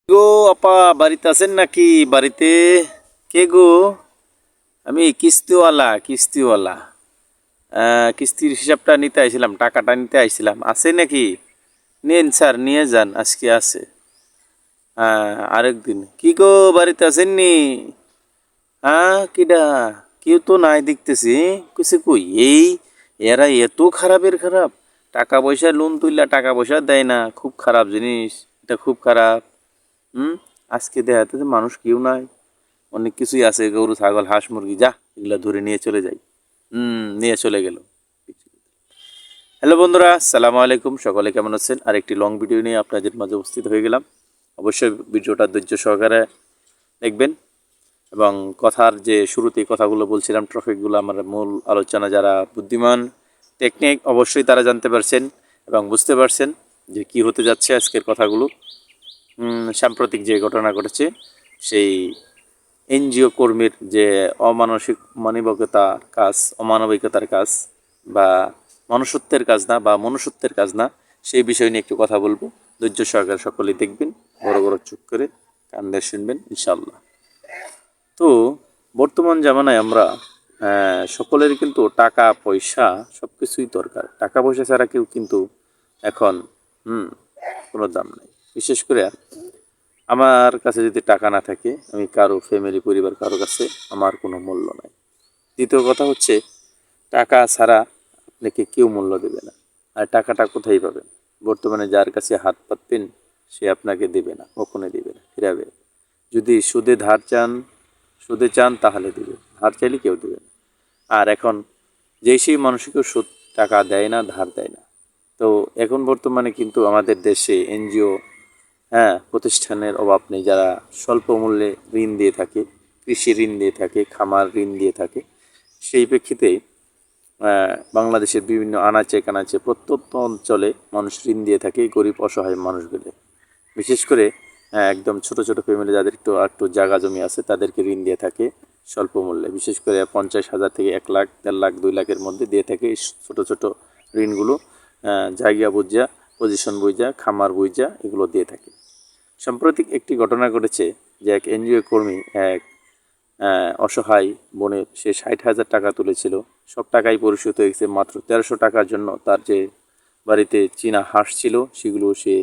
গো আপা বাড়িতে আছেন নাকি? বাড়িতে কে গো? আমি কিস্তিওয়ালা কিস্তির হিসাবটা নিতে আইছিলাম, টাকাটা নিতে আইছিলাম। আছে নাকি? নেন স্যার, নিয়ে যান, আজকে আছে। আরেকদিন কি গো, বাড়িতে আছেন নি? কিডা? কেউ তো নাই দেখতেছি। কিছু কই এই এরা এত খারাপের খারাপ। টাকা পয়সা লোন তুললা, টাকা পয়সা দেয় না, খুব খারাপ জিনিস। এটা খুব খারাপ। হুম। আজকে দেখাতে যে মানুষ কেউ নাই। অনেক কিছুই আছে, গরু ছাগল হাঁস মুরগি, যা এগুলা ধরে নিয়ে চলে যাই। নিয়ে চলে গেল। হ্যালো বন্ধুরা, আসসালামু আলাইকুম। সকলে কেমন আছেন? আর একটি লং ভিডিও নিয়ে আপনাদের মাঝে উপস্থিত হয়ে গেলাম। অবশ্যই ভিডিওটা ধৈর্য সহকারে দেখবেন। এবং কথার যে শুরুতেই কথাগুলো বলছিলাম, টপিকগুলো, আমার মূল আলোচনা, যারা বুদ্ধিমান টেকনিক অবশ্যই তারা জানতে পারছেন এবং বুঝতে পারছেন যে কি হতে যাচ্ছে আজকের কথাগুলো। সাম্প্রতিক যে ঘটনা ঘটেছে, সেই এনজিও কর্মীর যে অমানবিকতার কাজ বা মনুষ্যত্বের কাজ না, সেই বিষয় নিয়ে একটু কথা বলবো। ধৈর্য সহকারে সকলেই দেখবেন, বড় বড় চুপ করে কান দিয়ে শুনবেন ইনশাল্লাহ। তো বর্তমান জামানায় আমরা সকলেরই কিন্তু টাকা পয়সা সব কিছুই দরকার। টাকা পয়সা ছাড়া কেউ কিন্তু এখন কোনো দাম নেই। বিশেষ করে আমার কাছে যদি টাকা না থাকে, আমি কারো ফ্যামিলি পরিবার কারো কাছে আমার কোনো মূল্য নাই। দ্বিতীয় কথা হচ্ছে, টাকা ছাড়া আপনাকে কেউ মূল্য দেবে না। আর টাকাটা কোথায় পাবেন? বর্তমানে যার কাছে হাত পাতবেন সে আপনাকে দেবে না, কখনোই দেবে না, ফিরাবে। যদি সুদে চান তাহলে দেবে, ধার চাইলে কেউ দেবে না। আর এখন সেই মানুষকেও সুদ টাকা দেয় না, ধার দেয় না। তো এখন বর্তমানে কিন্তু আমাদের দেশে এনজিও প্রতিষ্ঠানের অভাব নেই, যারা স্বল্প মূল্যে ঋণ দিয়ে থাকে, কৃষি ঋণ দিয়ে থাকে, খামার ঋণ দিয়ে থাকে। সেই প্রেক্ষিতে বাংলাদেশের বিভিন্ন আনাচে কানাচে প্রত্যন্ত অঞ্চলে মানুষ ঋণ দিয়ে থাকে, গরিব অসহায় মানুষগুলো। বিশেষ করে একদম ছোট ছোট ফ্যামিলি, যাদের একটু জায়গা জমি আছে, তাদেরকে ঋণ দিয়ে থাকে স্বল্প মূল্যে। বিশেষ করে 50,000 থেকে 1 লাখ, 1.5 লাখ, 2 লাখের মধ্যে দিয়ে থাকে এই ছোট ছোট ঋণগুলো। জায়গা বুঝা, পজিশন বুঝা, খামার বুঝা এগুলো দিয়ে থাকে। সাম্প্রতিক একটি ঘটনা ঘটেছে যে এক এনজিও কর্মী এক অসহায় বোনের, সে 60,000 টাকা তুলেছিল। সব টাকাই পরিশোধ হয়ে গেছে। মাত্র 1300 টাকার জন্য তার যে বাড়িতে চীনা হাঁস ছিল সেগুলো সে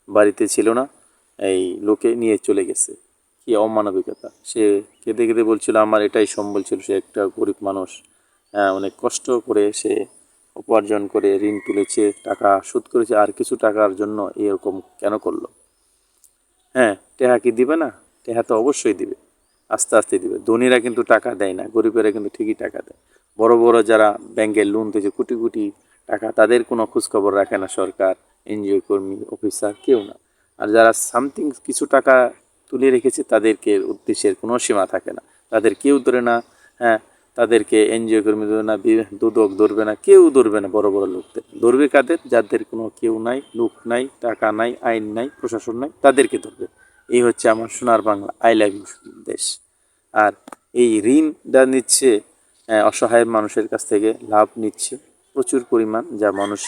বাড়িতে ছিল না, এই লোকে নিয়ে চলে গেছে। কি অমানবিকতা! সে কেঁদে কেঁদে বলছিল আমার এটাই সম্বল ছিল। সে একটা গরিব মানুষ, অনেক কষ্ট করে সে উপার্জন করে ঋণ তুলেছে, টাকা শোধ করেছে, আর কিছু টাকার জন্য এরকম কেন করলো? টেহা কি দিবে না? টেহা তো অবশ্যই দিবে, আস্তে আস্তে দিবে। ধনীরা কিন্তু টাকা দেয় না, গরিবেরা কিন্তু ঠিকই টাকা দেয়। বড় বড় যারা ব্যাংকের লোন দিয়েছে কোটি কোটি টাকা, তাদের কোনো খোঁজখবর রাখে না সরকার, এনজিও কর্মী, অফিসার, কেউ না। আর যারা সামথিং কিছু টাকা তুলে রেখেছে, তাদেরকে উদ্দেশ্যের কোনো সীমা থাকে না, তাদের কেউ ধরে না। হ্যাঁ, তাদেরকে এনজিও কর্মী ধরবে না, দুদক ধরবে না, কেউ ধরবে না। বড় বড় লোকদের ধরবে কাদের? যাদের কোনো কেউ নাই, লোক নাই, টাকা নাই, আইন নাই, প্রশাসন নাই, তাদেরকে ধরবে। এই হচ্ছে আমার সোনার বাংলা, আই লাভ ইউ দেশ। আর এই ঋণটা নিচ্ছে অসহায় মানুষের কাছ থেকে, লাভ নিচ্ছে প্রচুর পরিমাণ, যা মানুষ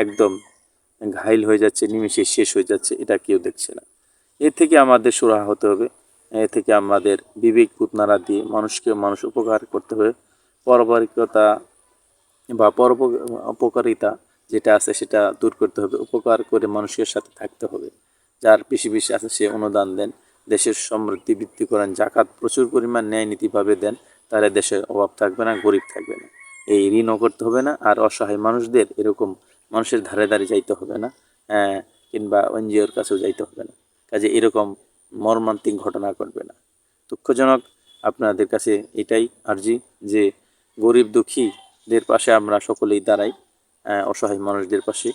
একদম ঘাইল হয়ে যাচ্ছে, নিমেষে শেষ হয়ে যাচ্ছে। এটা কেউ দেখছে না। এর থেকে আমাদের সুরাহা হতে হবে। এ থেকে আমাদের বিবেক বোধ নাড়া দিয়ে মানুষকে মানুষ উপকার করতে হবে। পরোপকারিতা বা অপকারিতা যেটা আছে সেটা দূর করতে হবে। উপকার করে মানুষের সাথে থাকতে হবে। যার বেশি বেশি আছে সে অনুদান দেন, দেশের সমৃদ্ধি বৃদ্ধি করেন, জাকাত প্রচুর পরিমাণ ন্যায় নীতিভাবে দেন, তাহলে দেশে অভাব থাকবে না, গরিব থাকবে না। এই ঋণও করতে হবে না, আর অসহায় মানুষদের এরকম মানুষের ধারে ধারে যাইতে হবে না, কিংবা এনজিওর কাছেও যাইতে হবে না। কাজে এরকম মর্মান্তিক ঘটনা ঘটবে না। দুঃখজনক, আপনাদের কাছে এটাই আর্জি যে গরিব দুঃখীদের পাশে আমরা সকলেই দাঁড়াই, অসহায় মানুষদের পাশে,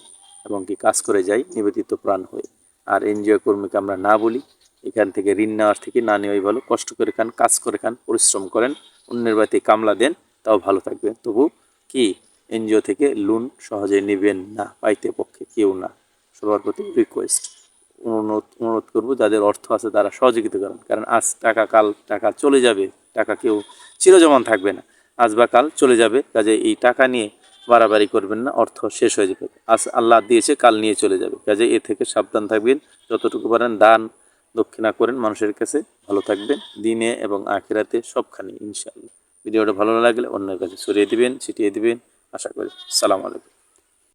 এবং কি কাজ করে যাই নিবেদিত প্রাণ হয়ে। আর এনজিও কর্মীকে আমরা না বলি, এখান থেকে ঋণ নেওয়ার থেকে না নেওয়াই ভালো। কষ্ট করে খান, কাজ করে খান, পরিশ্রম করেন, অন্যের বাড়িতে কামলা দেন, তাও ভালো থাকবে। তবু কি, এনজিও থেকে লোন সহজে নেবেন না, পাইতে পক্ষে কেউ না। সবার প্রতি রিকোয়েস্ট, অনুরোধ করবো, যাদের অর্থ আছে তারা সহযোগিতা করেন। কারণ আজ টাকা, কাল টাকা চলে যাবে। টাকা কেউ চিরজমান থাকবে না, আজ বা কাল চলে যাবে। কাজে এই টাকা নিয়ে বাড়াবাড়ি করবেন না, অর্থ শেষ হয়ে যাবে। আজ আল্লাহ দিয়েছে, কাল নিয়ে চলে যাবে। কাজে এ থেকে সাবধান থাকবেন। যতটুকু পারেন দান দক্ষিণা করেন মানুষের কাছে। ভালো থাকবেন দিনে এবং আখিরাতে সবখানে ইনশাআল্লাহ। ভিডিওটা ভালো লাগলে অন্যের কাছে ছড়িয়ে দিবেন, ছিটিয়ে দিবেন আশা করি। সালাম আলাইকুম।